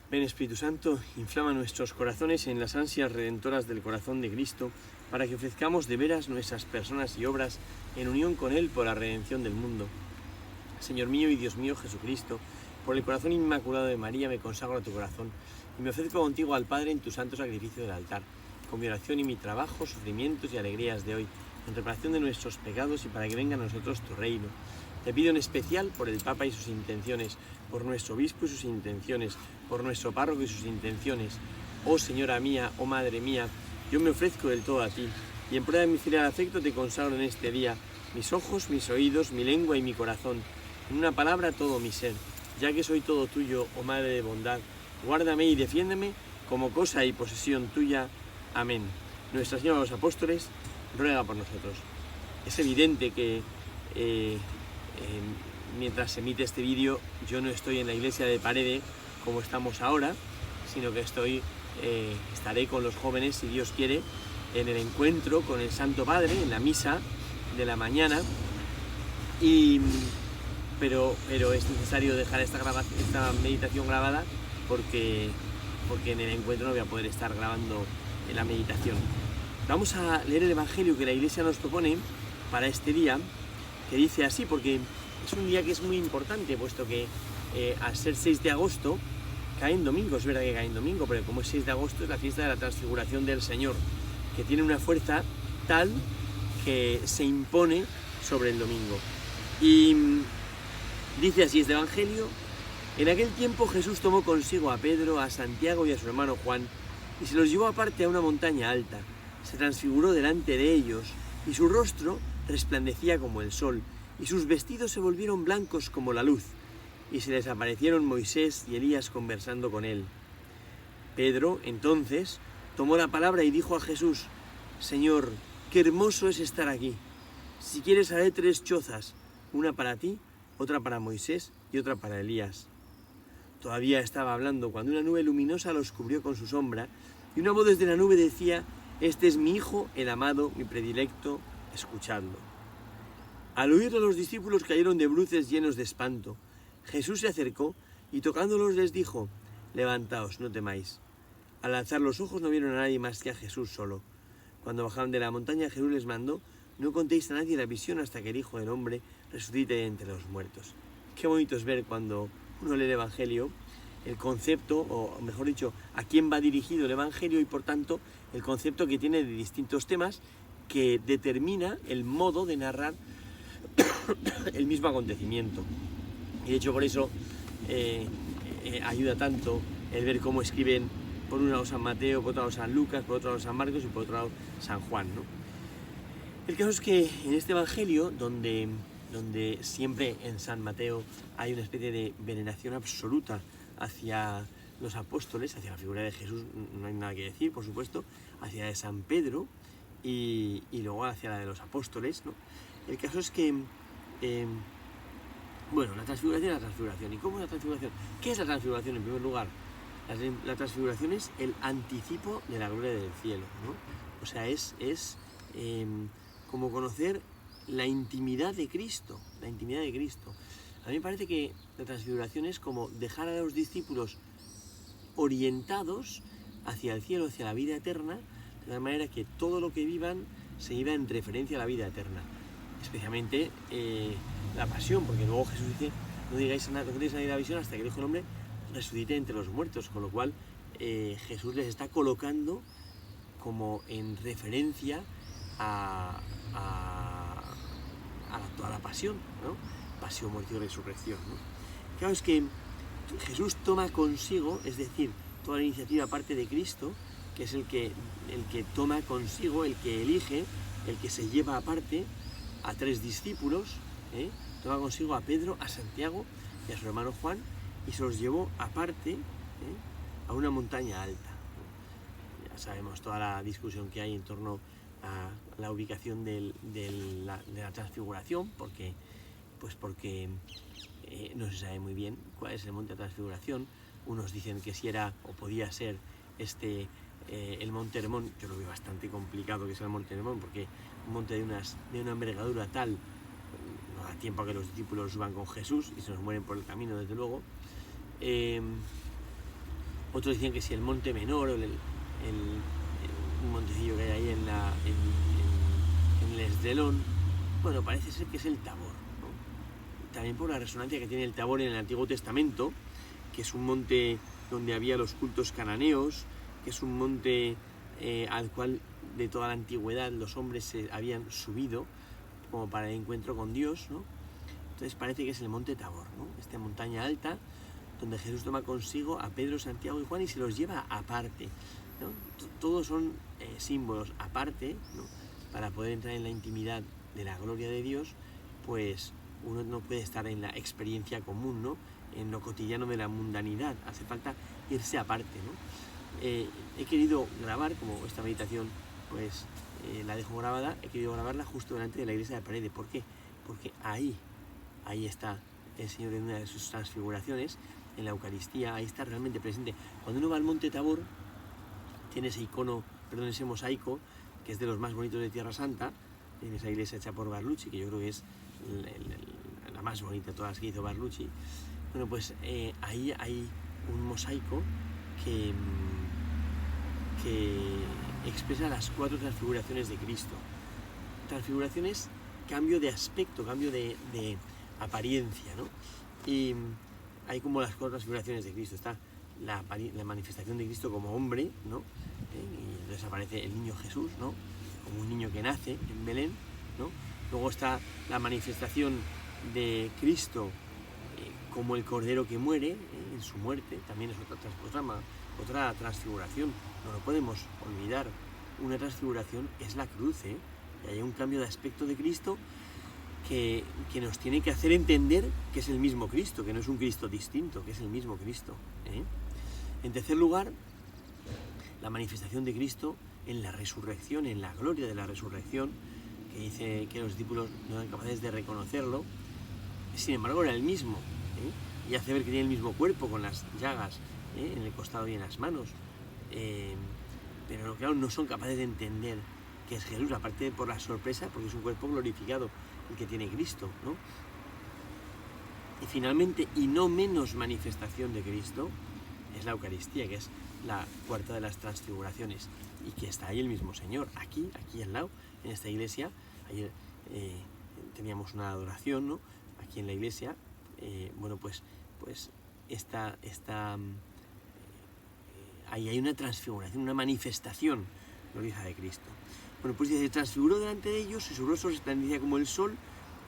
Ven Espíritu Santo, inflama nuestros corazones en las ansias redentoras del corazón de Cristo, para que ofrezcamos de veras nuestras personas y obras en unión con Él por la redención del mundo. Señor mío y Dios mío Jesucristo, por el corazón inmaculado de María me consagro a tu corazón y me ofrezco contigo al Padre en tu santo sacrificio del altar, con mi oración y mi trabajo, sufrimientos y alegrías de hoy, en reparación de nuestros pecados y para que venga a nosotros tu reino. Te pido en especial por el Papa y sus intenciones, por nuestro obispo y sus intenciones, por nuestro párroco y sus intenciones. Oh Señora mía, oh Madre mía, yo me ofrezco del todo a ti, y en prueba de mi filial afecto te consagro en este día mis ojos, mis oídos, mi lengua y mi corazón, en una palabra todo mi ser, ya que soy todo tuyo, oh Madre de bondad, guárdame y defiéndeme como cosa y posesión tuya. Amén. Nuestra Señora de los Apóstoles ruega por nosotros. Es evidente que mientras se emite este vídeo yo no estoy en la iglesia de Parede como estamos ahora, sino que estaré con los jóvenes, si Dios quiere, en el encuentro con el Santo Padre, en la misa de la mañana, pero es necesario dejar esta meditación grabada porque en el encuentro no voy a poder estar grabando la meditación. Vamos a leer el Evangelio que la Iglesia nos propone para este día, que dice así, porque es un día que es muy importante, puesto que al ser 6 de agosto, cae en domingo. Es verdad que cae en domingo, pero como es 6 de agosto es la fiesta de la transfiguración del Señor, que tiene una fuerza tal que se impone sobre el domingo. Y dice así este Evangelio: en aquel tiempo Jesús tomó consigo a Pedro, a Santiago y a su hermano Juan, y se los llevó aparte a una montaña alta. Se transfiguró delante de ellos, y su rostro resplandecía como el sol, y sus vestidos se volvieron blancos como la luz, y se les aparecieron Moisés y Elías conversando con él. Pedro, entonces, tomó la palabra y dijo a Jesús: Señor, qué hermoso es estar aquí. Si quieres haré 3 chozas, una para ti, otra para Moisés y otra para Elías. Todavía estaba hablando cuando una nube luminosa los cubrió con su sombra, y una voz desde la nube decía: Este es mi Hijo, el amado, mi predilecto, escuchadlo. Al oírlo, los discípulos cayeron de bruces llenos de espanto. Jesús se acercó y tocándolos les dijo: Levantaos, no temáis. Al alzar los ojos no vieron a nadie más que a Jesús solo. Cuando bajaron de la montaña, Jesús les mandó: No contéis a nadie la visión hasta que el Hijo del Hombre resucite entre los muertos. Qué bonito es ver cuando uno lee el Evangelio, el concepto, o mejor dicho, a quién va dirigido el Evangelio y por tanto el concepto que tiene de distintos temas que determina el modo de narrar el mismo acontecimiento. Y de hecho por eso ayuda tanto el ver cómo escriben por un lado San Mateo, por otro lado San Lucas, por otro lado San Marcos y por otro lado San Juan, ¿no? El caso es que en este Evangelio, donde siempre en San Mateo hay una especie de veneración absoluta hacia los apóstoles, hacia la figura de Jesús no hay nada que decir, por supuesto, hacia la de San Pedro y luego hacia la de los apóstoles, ¿no? El caso es que, la transfiguración es la transfiguración. ¿Y cómo es la transfiguración? ¿Qué es la transfiguración en primer lugar? La transfiguración es el anticipo de la gloria del cielo, ¿no? O sea, es como conocer la intimidad de Cristo, la intimidad de Cristo. A mí me parece que la transfiguración es como dejar a los discípulos orientados hacia el cielo, hacia la vida eterna, de tal manera que todo lo que vivan se lleva en referencia a la vida eterna. Especialmente la pasión, porque luego Jesús dice: no digáis a nadie la visión hasta que el Hijo del Hombre resucite entre los muertos, con lo cual Jesús les está colocando como en referencia a toda la pasión, ¿no? Pasión, muerte y resurrección, ¿no? Claro, es que Jesús toma consigo, es decir, toda la iniciativa parte de Cristo, que es el que toma consigo, el que elige, el que se lleva aparte a 3 discípulos, toma consigo a Pedro, a Santiago y a su hermano Juan, y se los llevó aparte a una montaña alta. Ya sabemos toda la discusión que hay en torno a la ubicación de la transfiguración, porque no se sabe muy bien cuál es el monte de transfiguración. Unos dicen que si era o podía ser el monte Hermón. Yo lo veo bastante complicado que sea el monte Hermón, porque un monte de una envergadura tal no da tiempo a que los discípulos suban con Jesús y se nos mueren por el camino, desde luego. Otros decían que si el monte menor o un montecillo que hay ahí en el Esdrelón. Bueno, parece ser que es el Tabor, ¿no? También por la resonancia que tiene el Tabor en el Antiguo Testamento, que es un monte donde había los cultos cananeos, que es un monte al cual de toda la antigüedad los hombres se habían subido como para el encuentro con Dios, ¿no? Entonces parece que es el monte Tabor, ¿no? Esta montaña alta donde Jesús toma consigo a Pedro, Santiago y Juan y se los lleva aparte, ¿no? Todos son símbolos aparte, ¿no? Para poder entrar en la intimidad de la gloria de Dios, pues uno no puede estar en la experiencia común, ¿no? En lo cotidiano de la mundanidad, hace falta irse aparte, ¿no? He querido grabar, como esta meditación pues la dejo grabada, he querido grabarla justo delante de la iglesia de Paredes. ¿Por qué? Porque ahí está el Señor en una de sus transfiguraciones, en la Eucaristía, ahí está realmente presente. Cuando uno va al monte Tabor, tiene ese icono, perdón, ese mosaico, que es de los más bonitos de Tierra Santa, en esa iglesia hecha por Barlucci, que yo creo que es la más bonita de todas las que hizo Barlucci. Bueno, pues ahí hay un mosaico que expresa las 4 transfiguraciones de Cristo. Transfiguraciones, cambio de aspecto, cambio de apariencia, ¿no? Y hay como las 4 transfiguraciones de Cristo. Está la manifestación de Cristo como hombre, ¿no? Y entonces aparece el niño Jesús, ¿no? Como un niño que nace en Belén, ¿no? Luego está la manifestación de Cristo como el cordero que muere, en su muerte, también es otra transfiguración, no lo podemos olvidar. Una transfiguración es la cruz, y hay un cambio de aspecto de Cristo que nos tiene que hacer entender que es el mismo Cristo, que no es un Cristo distinto, que es el mismo Cristo. En tercer lugar, la manifestación de Cristo en la resurrección, en la gloria de la resurrección, que dice que los discípulos no eran capaces de reconocerlo, sin embargo era el mismo, y hace ver que tiene el mismo cuerpo con las llagas en el costado y en las manos, pero claro, no son capaces de entender que es Jesús, aparte por la sorpresa, porque es un cuerpo glorificado el que tiene Cristo, ¿no? Y finalmente, y no menos manifestación de Cristo, es la Eucaristía, que es la 4ª de las transfiguraciones, y que está ahí el mismo Señor, aquí al lado, en esta iglesia. Ayer teníamos una adoración, ¿no? Aquí en la iglesia, bueno, pues ahí hay una transfiguración, una manifestación gloriosa de Cristo. Bueno, pues se transfiguró delante de ellos y su rostro resplandecía como el sol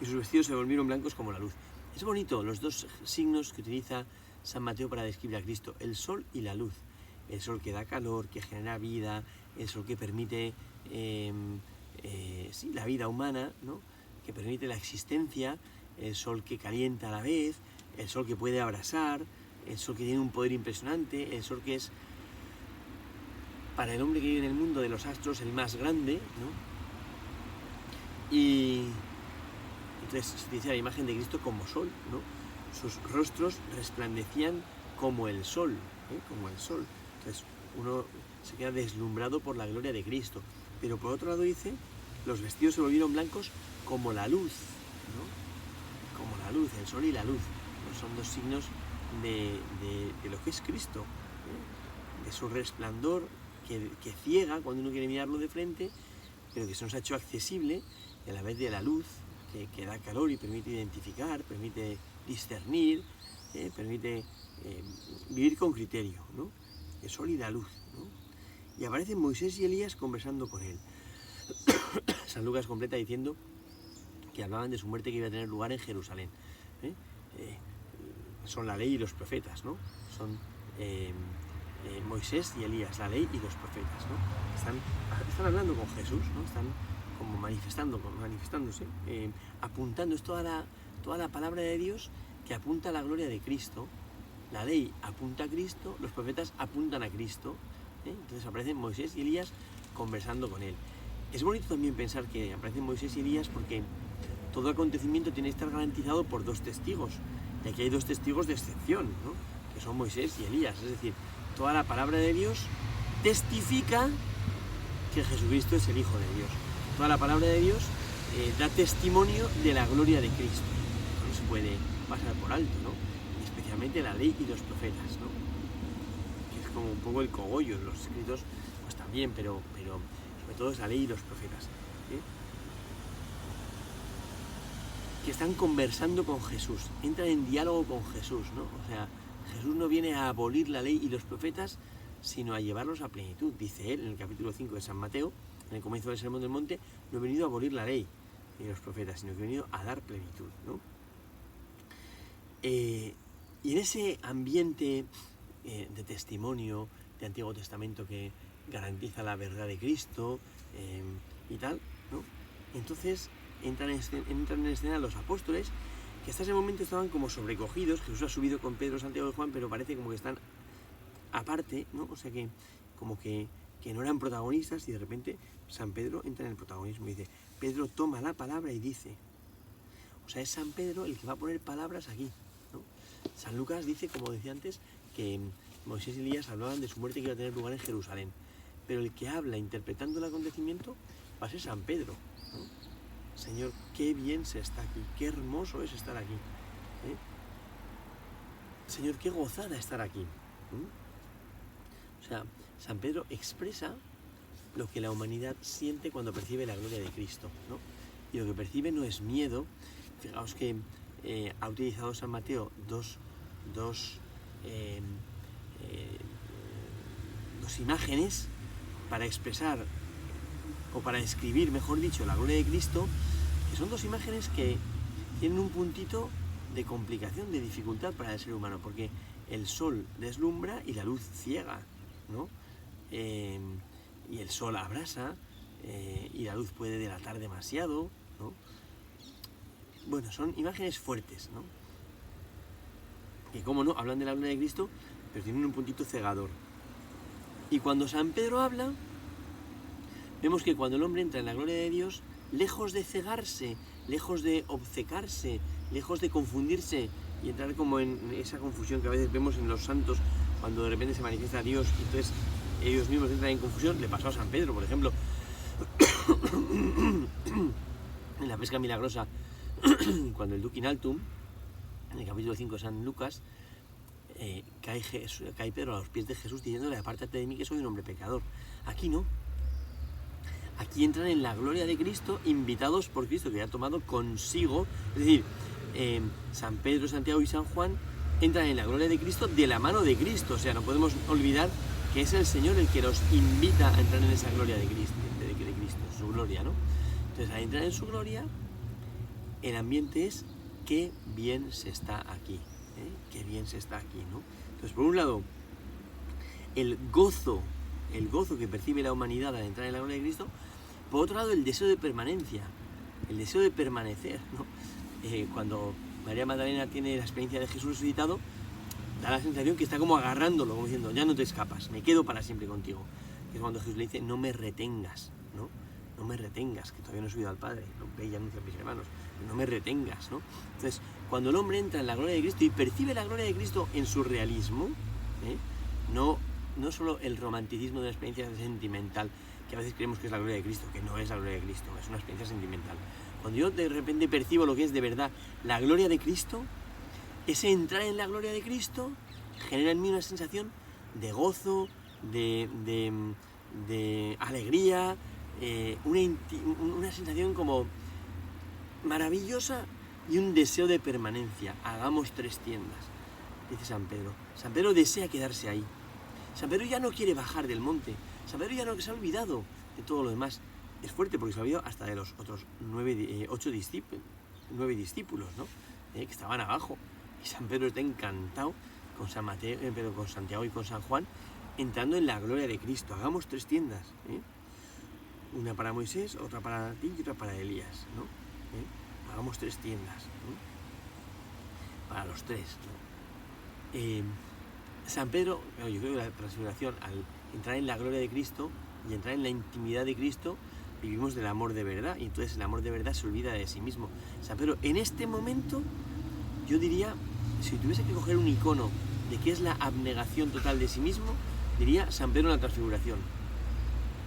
y sus vestidos se volvieron blancos como la luz. Es bonito los 2 signos que utiliza San Mateo para describir a Cristo, el sol y la luz. El sol que da calor, que genera vida, el sol que permite la vida humana, ¿no? Que permite la existencia, el sol que calienta a la vez, el sol que puede abrasar, el sol que tiene un poder impresionante, el sol que es para el hombre que vive en el mundo de los astros el más grande, ¿no? Y entonces se dice la imagen de Cristo como sol, ¿no? Sus rostros resplandecían como el sol, como el sol. Entonces uno se queda deslumbrado por la gloria de Cristo. Pero por otro lado dice, los vestidos se volvieron blancos como la luz, ¿no? Como la luz, el sol y la luz. Son 2 signos de lo que es Cristo, de su resplandor que ciega cuando uno quiere mirarlo de frente, pero que se nos ha hecho accesible, y a la vez de la luz que da calor y permite identificar, permite discernir, permite vivir con criterio, ¿no? El sol y la luz, ¿no? Y aparecen Moisés y Elías conversando con él. San Lucas completa diciendo que hablaban de su muerte que iba a tener lugar en Jerusalén. Son la ley y los profetas, ¿no? Son Moisés y Elías, la ley y los profetas, ¿no? Están hablando con Jesús, ¿no? Están como manifestándose, apuntando, es toda la palabra de Dios que apunta a la gloria de Cristo. La ley apunta a Cristo, los profetas apuntan a Cristo, entonces aparecen Moisés y Elías conversando con él. Es bonito también pensar que aparecen Moisés y Elías porque todo acontecimiento tiene que estar garantizado por 2 testigos, y aquí hay 2 testigos de excepción, ¿no? Que son Moisés y Elías, es decir, toda la palabra de Dios testifica que Jesucristo es el Hijo de Dios. Toda la palabra de Dios da testimonio de la gloria de Cristo. No se puede pasar por alto, ¿no? Especialmente la ley y los profetas, ¿no? Que es como un poco el cogollo. Los escritos pues también, pero sobre todo es la ley y los profetas, ¿eh? Que están conversando con Jesús, entran en diálogo con Jesús, ¿no? O sea, Jesús no viene a abolir la ley y los profetas, sino a llevarlos a plenitud. Dice él en el capítulo 5 de San Mateo, en el comienzo del Sermón del Monte: no he venido a abolir la ley y los profetas, sino que he venido a dar plenitud, ¿no? Y en ese ambiente de testimonio de Antiguo Testamento que garantiza la verdad de Cristo y tal, ¿no? Entonces entran en escena los apóstoles, que hasta ese momento estaban como sobrecogidos. Jesús ha subido con Pedro, Santiago y Juan, pero parece como que están aparte, ¿no? O sea que como que no eran protagonistas, y de repente San Pedro entra en el protagonismo y dice: Pedro toma la palabra y dice. O sea, es San Pedro el que va a poner palabras aquí, ¿no? San Lucas dice, como decía antes, que Moisés y Elías hablaban de su muerte que iba a tener lugar en Jerusalén, pero el que habla interpretando el acontecimiento va a ser San Pedro, ¿no? Señor, qué bien se está aquí, qué hermoso es estar aquí, ¿eh? Señor, qué gozada estar aquí, ¿eh? O sea, San Pedro expresa lo que la humanidad siente cuando percibe la gloria de Cristo, ¿no? Y lo que percibe no es miedo. Fijaos que ha utilizado San Mateo dos imágenes para expresar, o para escribir, mejor dicho, la gloria de Cristo, que son dos imágenes que tienen un puntito de complicación, de dificultad para el ser humano, porque el sol deslumbra y la luz ciega, ¿no? Y el sol abrasa y la luz puede delatar demasiado, ¿no? Bueno, son imágenes fuertes, ¿no? Que, como no, hablan de la gloria de Cristo, pero tienen un puntito cegador. Y cuando San Pedro habla, vemos que cuando el hombre entra en la gloria de Dios, lejos de cegarse, lejos de obcecarse, lejos de confundirse y entrar como en esa confusión que a veces vemos en los santos cuando de repente se manifiesta Dios y entonces ellos mismos entran en confusión, le pasó a San Pedro, por ejemplo, en la pesca milagrosa, cuando el Duc in altum, en el capítulo 5 de San Lucas, cae Pedro a los pies de Jesús diciéndole: apártate de mí, que soy un hombre pecador. Aquí no. Aquí entran en la gloria de Cristo, invitados por Cristo, que ha tomado consigo. Es decir, San Pedro, Santiago y San Juan entran en la gloria de Cristo de la mano de Cristo. O sea, no podemos olvidar que es el Señor el que los invita a entrar en esa gloria de Cristo, su gloria, ¿no? Entonces, al entrar en su gloria, el ambiente es: qué bien se está aquí, ¿eh? Qué bien se está aquí, ¿no? Entonces, por un lado, el gozo que percibe la humanidad al entrar en la gloria de Cristo. Por otro lado, el deseo de permanencia, el deseo de permanecer, ¿no? Cuando María Magdalena tiene la experiencia de Jesús resucitado, da la sensación que está como agarrándolo, como diciendo: ya no te escapas, me quedo para siempre contigo. Que es cuando Jesús le dice: no me retengas, ¿no? No me retengas, que todavía no he subido al Padre, ¿no? Ve y anuncia a mis hermanos, no me retengas, ¿no? Entonces, cuando el hombre entra en la gloria de Cristo y percibe la gloria de Cristo en su realismo, no solo el romanticismo de la experiencia sentimental, que a veces creemos que es la gloria de Cristo, que no es la gloria de Cristo, es una experiencia sentimental. Cuando yo de repente percibo lo que es de verdad la gloria de Cristo, ese entrar en la gloria de Cristo genera en mí una sensación de gozo, de alegría, una sensación como maravillosa y un deseo de permanencia. Hagamos 3 tiendas, dice San Pedro. San Pedro desea quedarse ahí. San Pedro ya no quiere bajar del monte. San Pedro ya no se ha olvidado de todo lo demás. Es fuerte porque se ha olvidado hasta de los otros 9 discípulos, ¿no? Que estaban abajo. Y San Pedro está encantado con San Mateo, pero con Santiago y con San Juan, entrando en la gloria de Cristo. Hagamos 3 tiendas, ¿eh? Una para Moisés, otra para ti y otra para Elías, ¿no? Hagamos 3 tiendas, ¿no? Para los 3, ¿no? San Pedro, yo creo que la transfiguración, al entrar en la gloria de Cristo y entrar en la intimidad de Cristo, vivimos del amor de verdad, y entonces el amor de verdad se olvida de sí mismo. San Pedro, en este momento, yo diría, si tuviese que coger un icono de qué es la abnegación total de sí mismo, diría San Pedro en la transfiguración.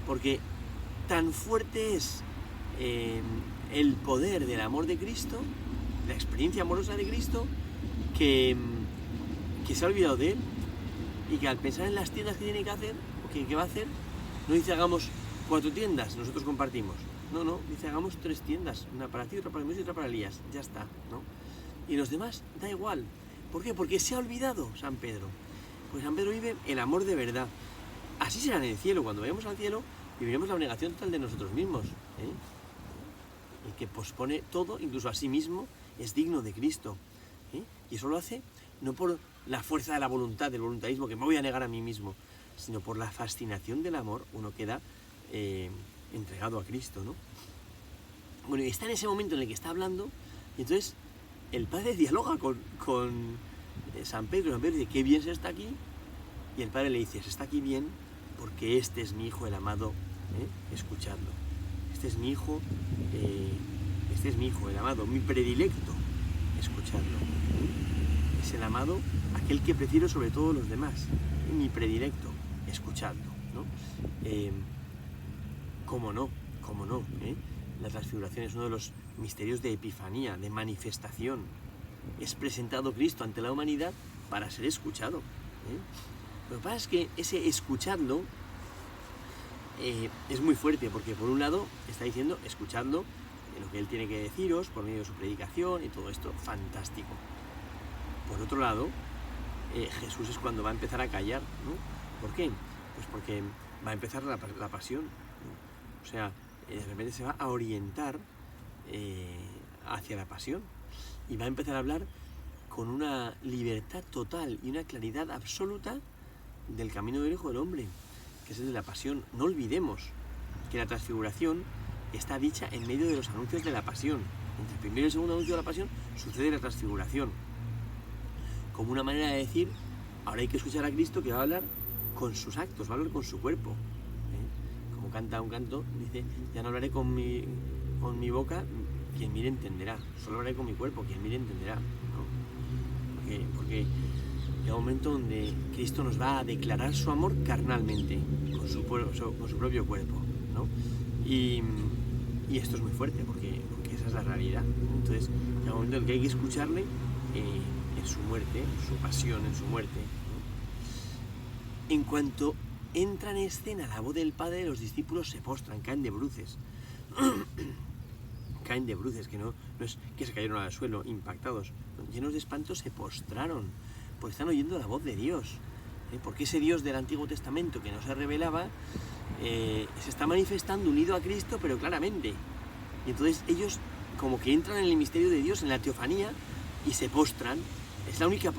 Porque tan fuerte es el poder del amor de Cristo, la experiencia amorosa de Cristo, que se ha olvidado de él. y que al pensar en las tiendas que tiene que hacer, que va a hacer, no dice hagamos 4 tiendas, nosotros compartimos. No, dice hagamos 3 tiendas, una para ti, otra para mí y otra para Elías, ya está, ¿no? Y los demás, da igual. ¿Por qué? Porque se ha olvidado San Pedro. Pues San Pedro vive el amor de verdad. Así será en el cielo, cuando vayamos al cielo, viviremos la abnegación total de nosotros mismos. El que pospone todo, incluso a sí mismo, es digno de Cristo. Y eso lo hace no por la fuerza de la voluntad, del voluntarismo, que me voy a negar a mí mismo, sino por la fascinación del amor, uno queda entregado a Cristo, ¿no? Bueno, y está en ese momento en el que está hablando, y entonces el Padre dialoga con San Pedro. San Pedro dice, qué bien se está aquí, y el Padre le dice, se está aquí bien porque este es mi Hijo, el amado, escuchadlo. Este es mi Hijo, el amado, mi predilecto, escuchadlo. Es el amado, aquel que prefiero sobre todos los demás, mi predilecto, escuchadlo, ¿no? ¿Cómo no? La transfiguración es uno de los misterios de epifanía, de manifestación. Es presentado Cristo ante la humanidad para ser escuchado. Lo que pasa es que ese escuchadlo es muy fuerte, porque por un lado está diciendo escuchadlo, lo que Él tiene que deciros por medio de su predicación y todo esto, fantástico. Por otro lado, Jesús es cuando va a empezar a callar, ¿no? ¿Por qué? Pues porque va a empezar la pasión, ¿no? O sea, de repente se va a orientar hacia la pasión y va a empezar a hablar con una libertad total y una claridad absoluta del camino del Hijo del Hombre, que es el de la pasión. No olvidemos que la transfiguración está dicha en medio de los anuncios de la pasión. Entre el primero y el segundo anuncio de la pasión sucede la transfiguración, como una manera de decir, ahora hay que escuchar a Cristo, que va a hablar con sus actos, va a hablar con su cuerpo. Como canta un canto, dice, ya no hablaré con mi boca, quien mire entenderá, solo hablaré con mi cuerpo, quien mire entenderá, ¿no? Porque llega un momento donde Cristo nos va a declarar su amor carnalmente, con su propio cuerpo, ¿no? Y esto es muy fuerte, porque esa es la realidad, ¿no? Entonces llega un momento en el que hay que escucharle en su muerte, en su pasión, en su muerte, ¿no? En cuanto entra en escena la voz del Padre, los discípulos se postran, caen de bruces. Caen de bruces, que no es que se cayeron al suelo impactados, llenos de espanto se postraron, porque están oyendo la voz de Dios, porque ese Dios del Antiguo Testamento que no se revelaba se está manifestando unido a Cristo, pero claramente. Y entonces ellos como que entran en el misterio de Dios, en la teofanía, y se postran. Es la única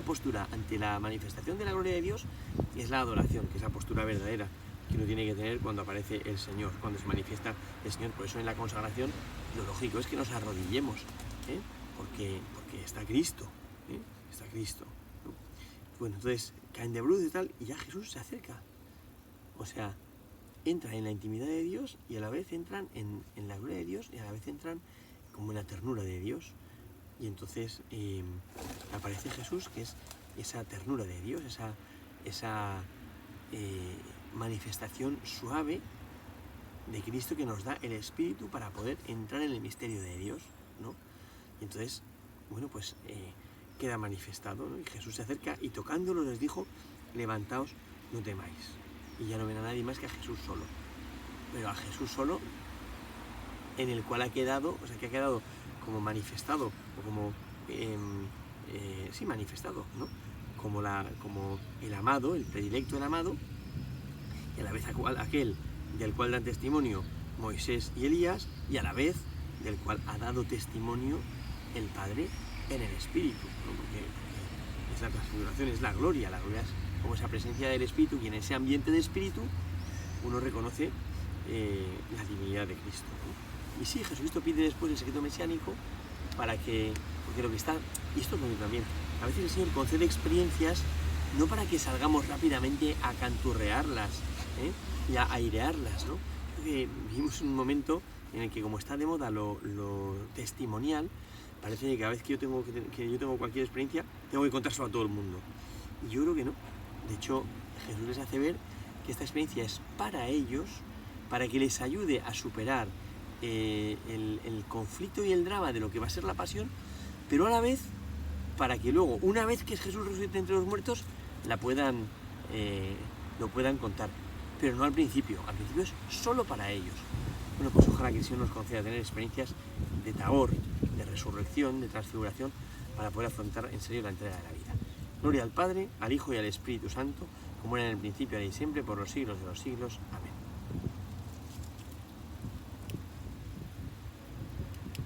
postura ante la manifestación de la gloria de Dios, es la adoración, que es la postura verdadera que uno tiene que tener cuando aparece el Señor, cuando se manifiesta el Señor. Por eso en la consagración lo lógico es que nos arrodillemos, porque está Cristo, está Cristo, ¿no? Bueno, entonces caen de bruces y tal, y ya Jesús se acerca. O sea, entran en la intimidad de Dios y a la vez entran en la gloria de Dios y a la vez entran como en la ternura de Dios. Y entonces aparece Jesús, que es esa ternura de Dios, esa manifestación suave de Cristo que nos da el Espíritu para poder entrar en el misterio de Dios, ¿no? Y entonces, bueno, pues queda manifestado, ¿no? Y Jesús se acerca y tocándolo les dijo, levantaos, no temáis. Y ya no ven a nadie más que a Jesús solo. Pero a Jesús solo, en el cual ha quedado como manifestado, o como, manifestado, ¿no? Como el amado, el predilecto del amado, y a la vez aquel del cual dan testimonio Moisés y Elías, y a la vez del cual ha dado testimonio el Padre en el Espíritu, ¿no? Porque es la transfiguración, es la gloria es como esa presencia del Espíritu, y en ese ambiente de Espíritu uno reconoce la divinidad de Cristo, ¿no? Y sí, Jesucristo pide después el secreto mesiánico porque lo que está, y esto es lo mismo también, a veces el Señor concede experiencias no para que salgamos rápidamente a canturrearlas, y a airearlas, ¿no? Porque vivimos en un momento en el que, como está de moda lo testimonial, parece que cada vez que yo tengo cualquier experiencia, tengo que contárselo a todo el mundo. Y yo creo que no. De hecho, Jesús les hace ver que esta experiencia es para ellos, para que les ayude a superar el conflicto y el drama de lo que va a ser la pasión, pero a la vez para que luego, una vez que Jesús resucite entre los muertos, lo puedan contar, pero no al principio es solo para ellos. Bueno, pues ojalá que el Señor nos conceda tener experiencias de Tabor, de resurrección, de transfiguración, para poder afrontar en serio la entrega de la vida. Gloria al Padre, al Hijo y al Espíritu Santo, como era en el principio, ahora y siempre, por los siglos de los siglos. Amén.